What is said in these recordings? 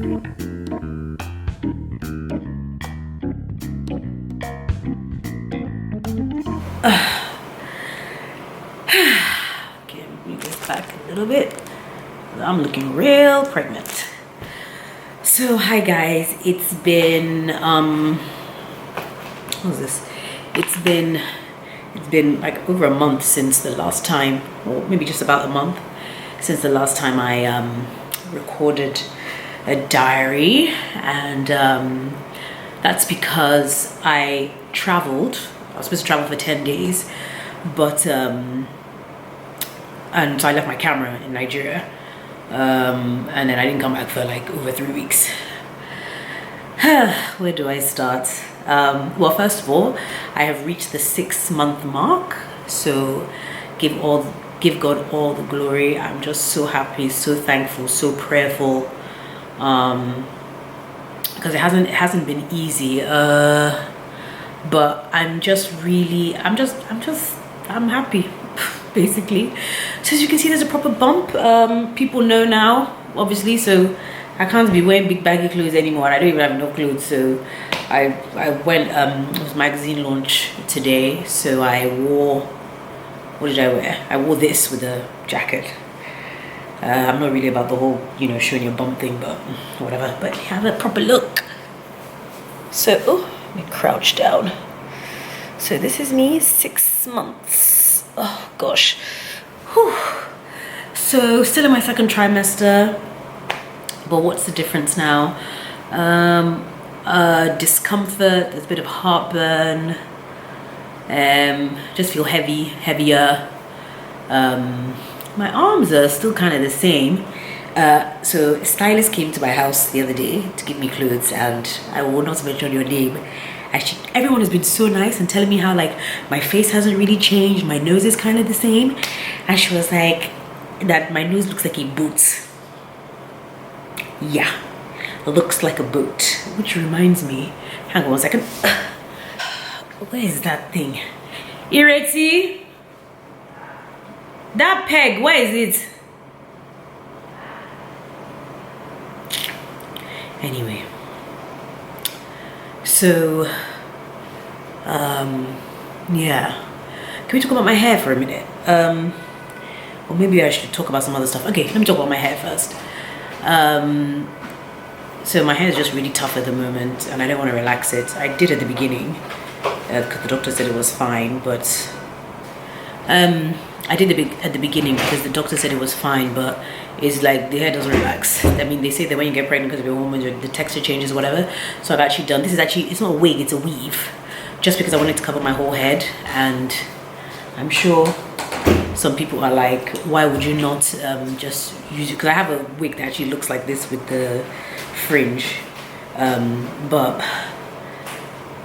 Okay, move this back a little bit. I'm looking real pregnant. So hi guys, it's been what's this? It's been like over a month since the last time, or maybe just about a month since the last time I recorded a diary, and that's because I traveled. I was supposed to travel for 10 days, but and so I left my camera in Nigeria, and then I didn't come back for like over 3 weeks. Where do I start? Well, first of all, I have reached the 6-month mark, so give God all the glory. I'm just so happy, so thankful, so prayerful, because it hasn't been easy, but I'm happy basically. So as you can see, there's a proper bump. People know now, obviously, so I can't be wearing big baggy clothes anymore. I don't even have enough clothes, so I went, it was magazine launch today, so I wore, what did I wear? I wore this with a jacket. I'm not really about the whole, showing your bum thing, but whatever. But have a proper look. So, let me crouch down. So this is me, 6 months. Oh gosh. Whew. So still in my 2nd trimester, but what's the difference now? Discomfort, there's a bit of heartburn, just feel heavier. My arms are still kind of the same. So a stylist came to my house the other day to give me clothes, and I will not mention your name. Actually, everyone has been so nice and telling me how like my face hasn't really changed, my nose is kind of the same, and she was like that my nose looks like a boot. Yeah, looks like a boot. Which reminds me, hang on 1 second. Where is that thing? Ireti? That peg, where is it? Anyway, so yeah, can we talk about my hair for a minute? Or maybe I should talk about some other stuff. Okay, let me talk about my hair first. So my hair is just really tough at the moment, and I don't want to relax it. I did at the beginning because the doctor said it was fine, but I did at the beginning because the doctor said it was fine, but it's like the hair doesn't relax. I mean, they say that when you get pregnant because of your hormones, the texture changes, whatever. So I've actually done, this is actually, it's not a wig, it's a weave, just because I wanted to cover my whole head. And I'm sure some people are like, why would you not just use it? Because I have a wig that actually looks like this with the fringe, but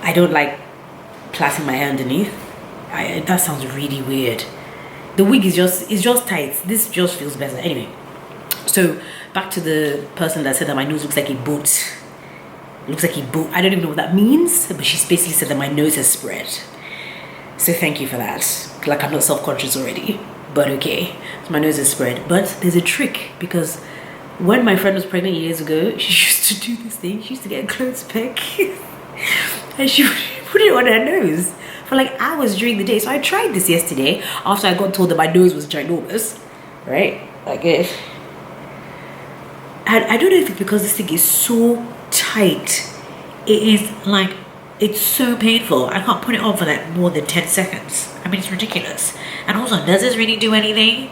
I don't like plaiting my hair underneath. That sounds really weird. The wig is just tight. This just feels better. Anyway, so back to the person that said that my nose looks like a boot. Looks like a boot. I don't even know what that means, but she basically said that my nose has spread. So thank you for that. Like, I'm not self-conscious already, but okay. So my nose is spread. But there's a trick, because when my friend was pregnant years ago, she used to do this thing. She used to get a clothes peg and she would put it on her nose for like hours during the day. So I tried this yesterday after I got told that my nose was ginormous, right? Like it. And I don't know if it's because this thing is so tight. It is like, it's so painful. I can't put it on for like more than 10 seconds. I mean, it's ridiculous. And also, does this really do anything?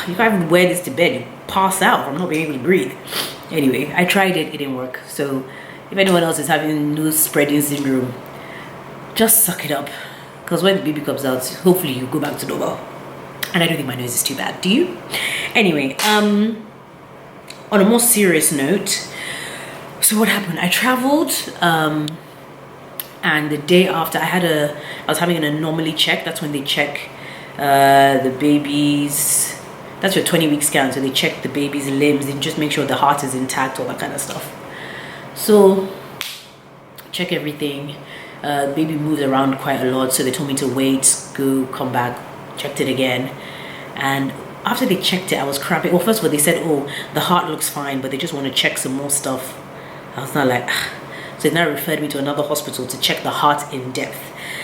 You can't even wear this to bed. You pass out from not being able to breathe. Anyway, I tried it. It didn't work. So if anyone else is having nose spreading syndrome, just suck it up. Because when the baby comes out, hopefully you go back to normal. And I don't think my nose is too bad. Do you? Anyway, on a more serious note, so what happened? I traveled, and the day after I was having an anomaly check. That's when they check the baby's, that's your 20-week scan. So they check the baby's limbs and just make sure the heart is intact, all that kind of stuff. So check everything. The baby moves around quite a lot, so they told me to wait, go, come back, checked it again. And after they checked it, I was cramping. Well, first of all, they said, oh, the heart looks fine, but they just want to check some more stuff. I was not like, so they now referred me to another hospital to check the heart in depth.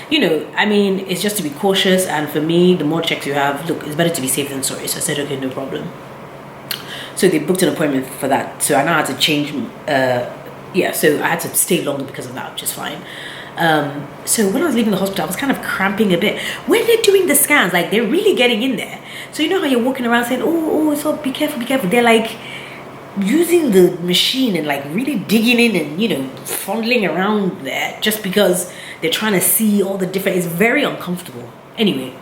You know, I mean, it's just to be cautious. And for me, the more checks you have, look, it's better to be safe than sorry. So I said, okay, no problem. So they booked an appointment for that. So I now had to change, so I had to stay longer because of that, which is fine. So when I was leaving the hospital, I was kind of cramping a bit. When they're doing the scans, like they're really getting in there. So you know how you're walking around saying, oh, so be careful, be careful. They're like using the machine and like really digging in and, you know, fondling around there just because they're trying to see all the different, it's very uncomfortable. Anyway,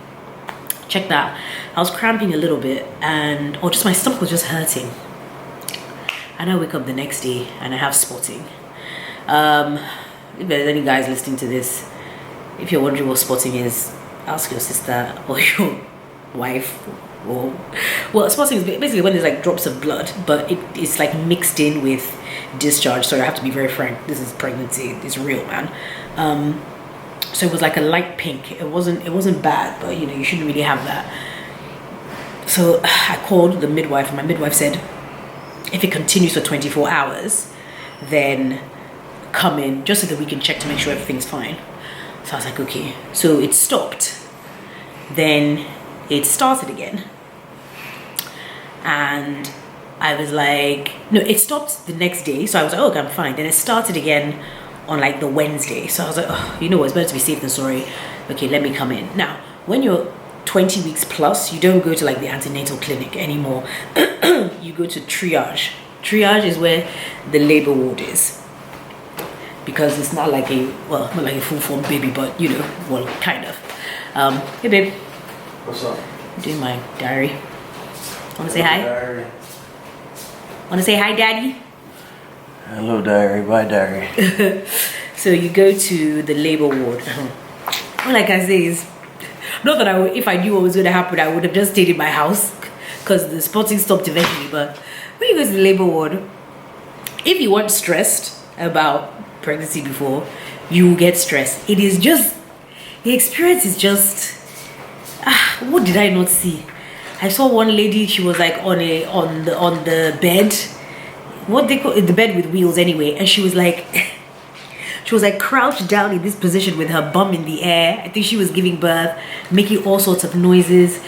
check that. I was cramping a little bit and, just my stomach was just hurting. And I wake up the next day and I have spotting. If there's any guys listening to this, if you're wondering what spotting is, ask your sister or your wife. Well, spotting is basically when there's like drops of blood, but it's like mixed in with discharge. So I have to be very frank. This is pregnancy. It's real, man. So it was like a light pink. It wasn't bad, but you know, you shouldn't really have that. So I called the midwife, and my midwife said, if it continues for 24 hours, then come in just so that we can check to make sure everything's fine. So I was like, okay. So it stopped. Then it started again. And I was like, no, it stopped the next day. So I was like, oh, okay, I'm fine. Then it started again on like the Wednesday. So I was like, oh, you know what, it's better to be safe than sorry. Okay, let me come in. Now, when you're 20 weeks plus, you don't go to like the antenatal clinic anymore. You go to triage. Triage is where the labor ward is. Because it's not like not like a full-formed baby, but you know, well, kind of. Hey babe. What's up? I'm doing my diary. Wanna say hi? Diary. Wanna say hi, daddy? Hello, diary. Bye, diary. So you go to the labor ward. All I can say is, not that if I knew what was going to happen, I would have just stayed in my house because the spotting stopped eventually. But when you go to the labor ward, if you weren't stressed about pregnancy before, you will get stressed. It is just, the experience is just, what did I not see? I saw one lady, she was like on the bed, what they call it, the bed with wheels anyway, and she was like crouched down in this position with her bum in the air. I think she was giving birth, making all sorts of noises.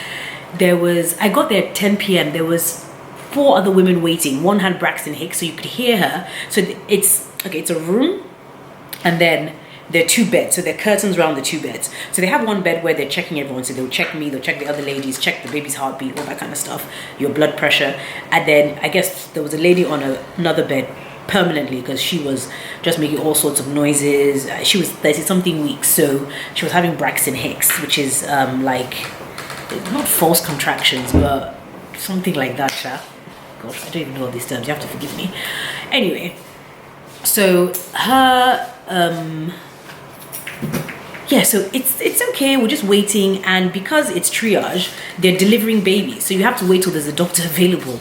I got there at 10 p.m. There was 4 other women waiting. One had Braxton Hicks, so you could hear her. So it's a room, and then there are 2 beds. So there are curtains around the 2 beds. So they have one bed where they're checking everyone. So they'll check me, they'll check the other ladies, check the baby's heartbeat, all that kind of stuff, your blood pressure. And then I guess there was a lady on another bed permanently because she was just making all sorts of noises. She was 30-something weeks, so she was having Braxton Hicks, which is like, not false contractions, but something like that, gosh, I don't even know all these terms, you have to forgive me. Anyway, so her so it's okay, we're just waiting, and because it's triage, they're delivering babies, so you have to wait till there's a doctor available.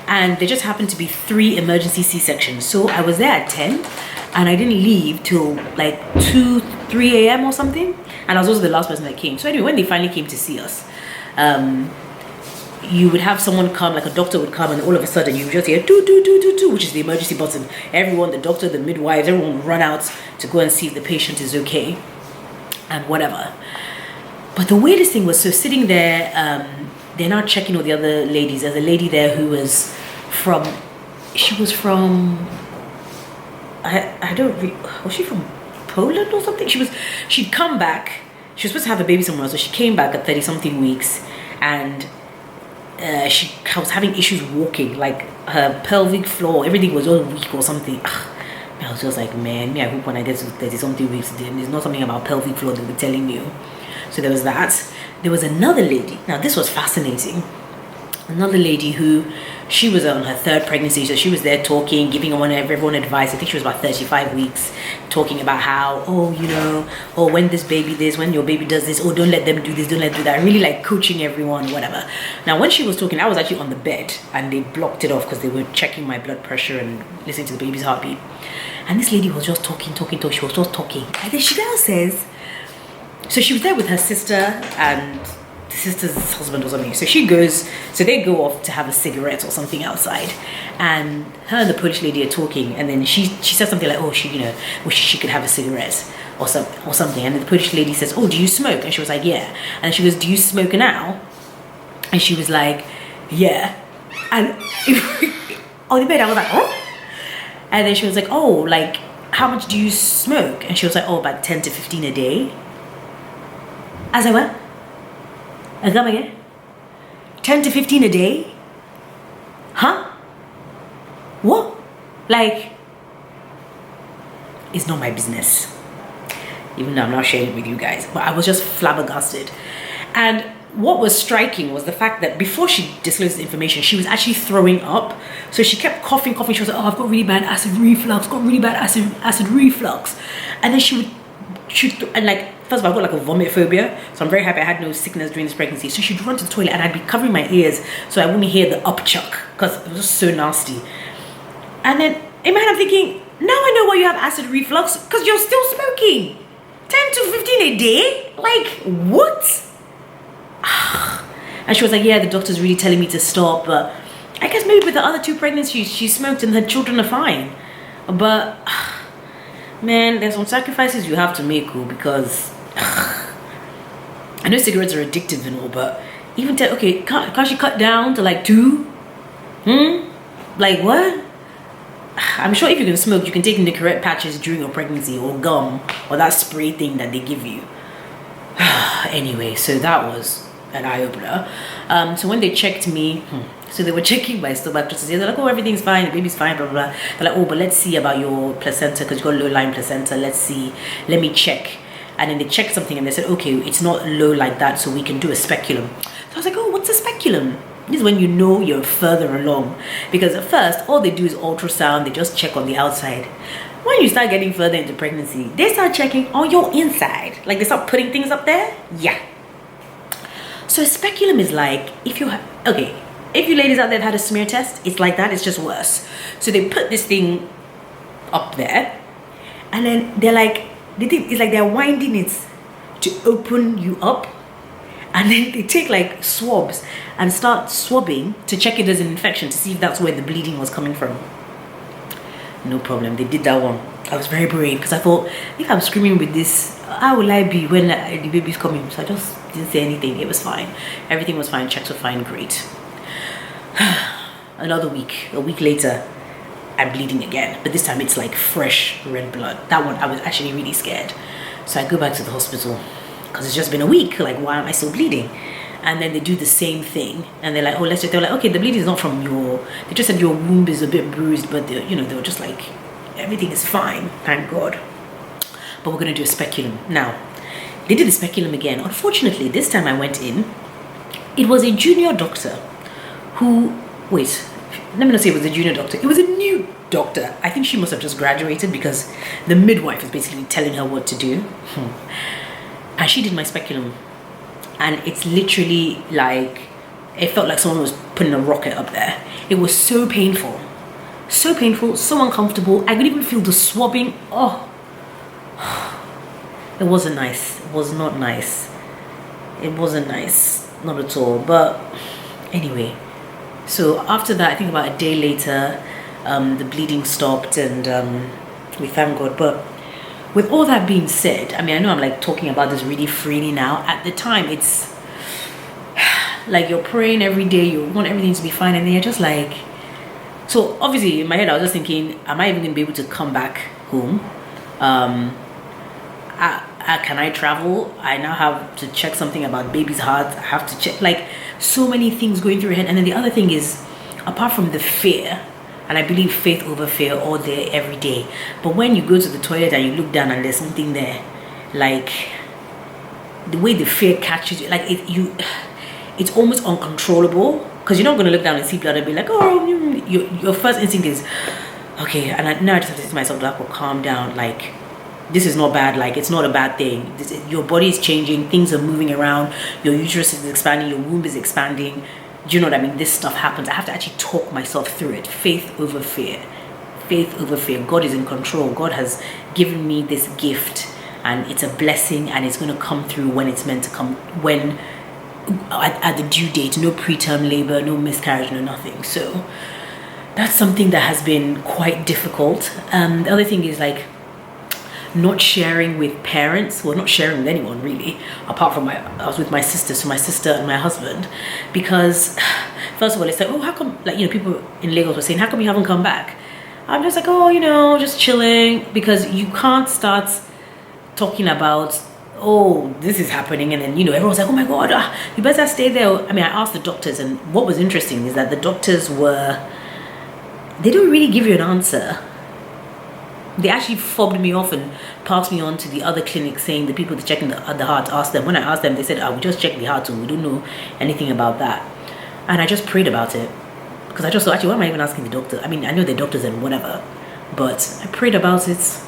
And there just happened to be 3 emergency C-sections. So I was there at 10 and I didn't leave till like 2-3 a.m. or something. And I was also the last person that came. So anyway, when they finally came to see us, you would have someone come, like a doctor would come, and all of a sudden you would just hear do do do do do, which is the emergency button. Everyone, the doctor, the midwives, everyone would run out to go and see if the patient is okay and whatever. But the weirdest thing was, so sitting there, they're now checking all the other ladies. There's a lady there who was from, was she from Poland or something? She'd come back. She was supposed to have a baby somewhere else, so she came back at 30-something weeks, and she was having issues walking, like her pelvic floor, everything was all weak or something. I was just like, man, I hope when I get to 30-something weeks, there's not something about pelvic floor they'll be telling you. So there was that. There was another lady. Now this was fascinating. Another lady who, she was on her 3rd pregnancy, so she was there talking, giving everyone advice. I think she was about 35 weeks, talking about how, when this baby this, when your baby does this, don't let them do this, don't let them do that. Really like coaching everyone, whatever. Now when she was talking, I was actually on the bed, and they blocked it off because they were checking my blood pressure and listening to the baby's heartbeat. And this lady was just talking. She was just talking. And then she now says, so she was there with her sister and the sister's husband or something. So they go off to have a cigarette or something outside, and her and the Polish lady are talking, and then she says something like, oh, wish she could have a cigarette or something, and then the Polish lady says, oh, do you smoke? And she was like, yeah. And she goes, do you smoke now? And she was like, yeah. And on the bed I was like, oh. And then she was like, oh, like, how much do you smoke? And she was like, oh, about 10 to 15 a day. I was like, what? And come again? 10 to 15 a day? Huh? What? Like, it's not my business. Even though I'm not sharing it with you guys. But I was just flabbergasted. And what was striking was the fact that before she disclosed the information, she was actually throwing up. So she kept coughing. She was like, oh, I've got really bad acid reflux. Acid reflux. And then and like, first of all, I've got like a vomit phobia. So I'm very happy I had no sickness during this pregnancy. So she'd run to the toilet and I'd be covering my ears so I wouldn't hear the upchuck because it was just so nasty. And then in my head I'm thinking, now I know why you have acid reflux, because you're still smoking. 10 to 15 a day? Like, what? And she was like, yeah, the doctor's really telling me to stop, but I guess maybe with the other 2 pregnancies she smoked and her children are fine. But man, there's some sacrifices you have to make, because I know cigarettes are addictive and all, but even can't she cut down to like 2? Like what? I'm sure if you can smoke, you can take Nicorette patches during your pregnancy, or gum, or that spray thing that they give you. Anyway, so that was an eye-opener. So when they checked me, so they were checking my stomach, they're like, oh, everything's fine, the baby's fine, blah blah blah. They're like, oh, but let's see about your placenta, because you got low-lying placenta. Let me check. And then they checked something and they said, okay, it's not low like that, so we can do a speculum. So I was like, oh, what's a speculum? This is when you know you're further along, because at first all they do is ultrasound. They just check on the outside. When you start getting further into pregnancy, they start checking on your inside. Like, they start putting things up there. Yeah. So a speculum is like, if you ladies out there have had a smear test, it's like that. It's just worse. So they put this thing up there, and then they're like, it's like they're winding it to open you up, and then they take like swabs and start swabbing to check it as an infection, to see if that's where the bleeding was coming from. No problem, they did that one. I was very brave, because I thought, if I'm screaming with this, how will I be when the baby's coming? So I just didn't say anything. It was fine, everything was fine, checks were fine, great. A week later, I'm bleeding again, but this time it's like fresh red blood. That one, I was actually really scared. So I go back to the hospital, because it's just been a week. Like, why am I still bleeding? And then they do the same thing, and they're like, oh, they're like, okay, the bleeding is not from they just said your womb is a bit bruised, but they were just like, everything is fine, thank God. But we're gonna do a speculum. Now, they did the speculum again. Unfortunately, this time I went in, it was a junior doctor who, let me not say it was a junior doctor, it was a new doctor. I think she must have just graduated, because the midwife is basically telling her what to do. And she did my speculum, and it's literally like, it felt like someone was putting a rocket up there. It was so painful, so uncomfortable. I could even feel the swabbing. Oh, it wasn't nice. It was not nice. It wasn't nice, not at all. But anyway, so after that, I think about a day later, the bleeding stopped, and we thank God. But with all that being said, I mean, I know I'm like talking about this really freely now. At the time, it's like you're praying every day, you want everything to be fine, and then you're just like, so obviously in my head I was just thinking, am I even gonna be able to come back home? Can I travel? I now have to check something about baby's heart. I have to check, like, so many things going through your head. And then the other thing is, apart from the fear, and I believe faith over fear all day, every day, but when you go to the toilet and you look down and there's something there, like, the way the fear catches you, like, it's almost uncontrollable, because you're not going to look down and see blood and be like, oh, your first instinct is, okay. And now I just have to say to myself, Dolapo, calm down, like, this is not bad, like, it's not a bad thing. Your body is changing, things are moving around, your uterus is expanding, your womb is expanding. Do you know what I mean? This stuff happens. I have to actually talk myself through it. Faith over fear. Faith over fear. God is in control. God has given me this gift, and it's a blessing, and it's going to come through when it's meant to come, when at the due date, no preterm labor, no miscarriage, no nothing. So that's something that has been quite difficult. The other thing is like not sharing with parents, well, not sharing with anyone really, apart from I was with my sister, so my sister and my husband, because first of all, it's like, oh, how come, like, people in Lagos were saying, how come you haven't come back? I'm just like, oh, just chilling, because you can't start talking about, oh, this is happening, and then everyone's like, oh my god, you better stay there. I mean, I asked the doctors, and what was interesting is that the doctors they don't really give you an answer. They actually fobbed me off and passed me on to the other clinic, saying the people that checking the heart asked them. When I asked them, they said, we just checked the heart, so we don't know anything about that. And I just prayed about it, because I just thought, actually, why am I even asking the doctor? I mean, I know they're doctors and whatever, but I prayed about it,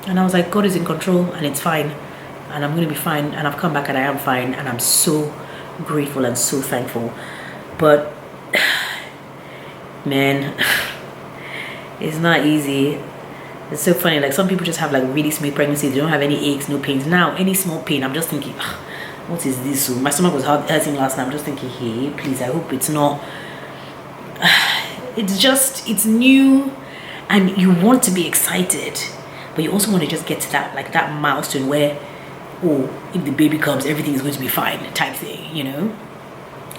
and I was like, God is in control, and it's fine, and I'm going to be fine, and I've come back and I am fine, and I'm so grateful and so thankful. But man, it's not easy. It's so funny, like some people just have like really smooth pregnancies, they don't have any aches, no pains. Now any small pain, I'm just thinking, what is this? So my stomach was hurting last night. I'm just thinking, hey, please, I hope it's not. It's new, and you want to be excited, but you also want to just get to that milestone where, oh, if the baby comes, everything is going to be fine type thing,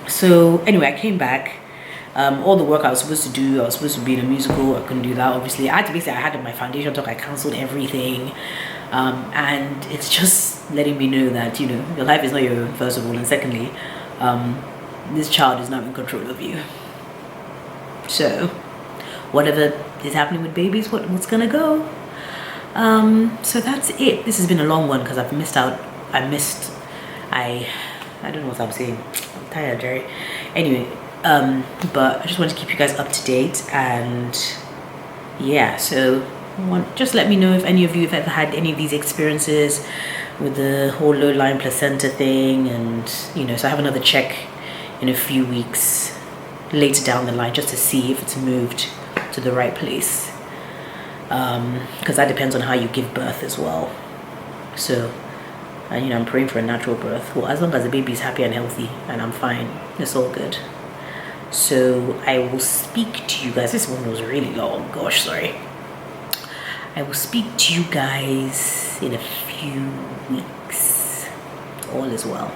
So anyway, I came back. All the work I was supposed to do, I was supposed to be in a musical, I couldn't do that, obviously. I had my foundation talk, I cancelled everything. And it's just letting me know that, your life is not your own, first of all, and secondly, this child is not in control of you. So, whatever is happening with babies, what's gonna go? So that's it. This has been a long one, because I've missed out. I don't know what I'm saying. I'm tired, Jerry. Anyway, but I just want to keep you guys up to date, and yeah, so just let me know if any of you have ever had any of these experiences with the whole low-lying placenta thing, and so I have another check in a few weeks later down the line, just to see if it's moved to the right place, because that depends on how you give birth as well. So I'm praying for a natural birth. Well, as long as the baby is happy and healthy and I'm fine, it's all good. So I will speak to you guys. This one was really long. Gosh, sorry. I will speak to you guys in a few weeks. All is well.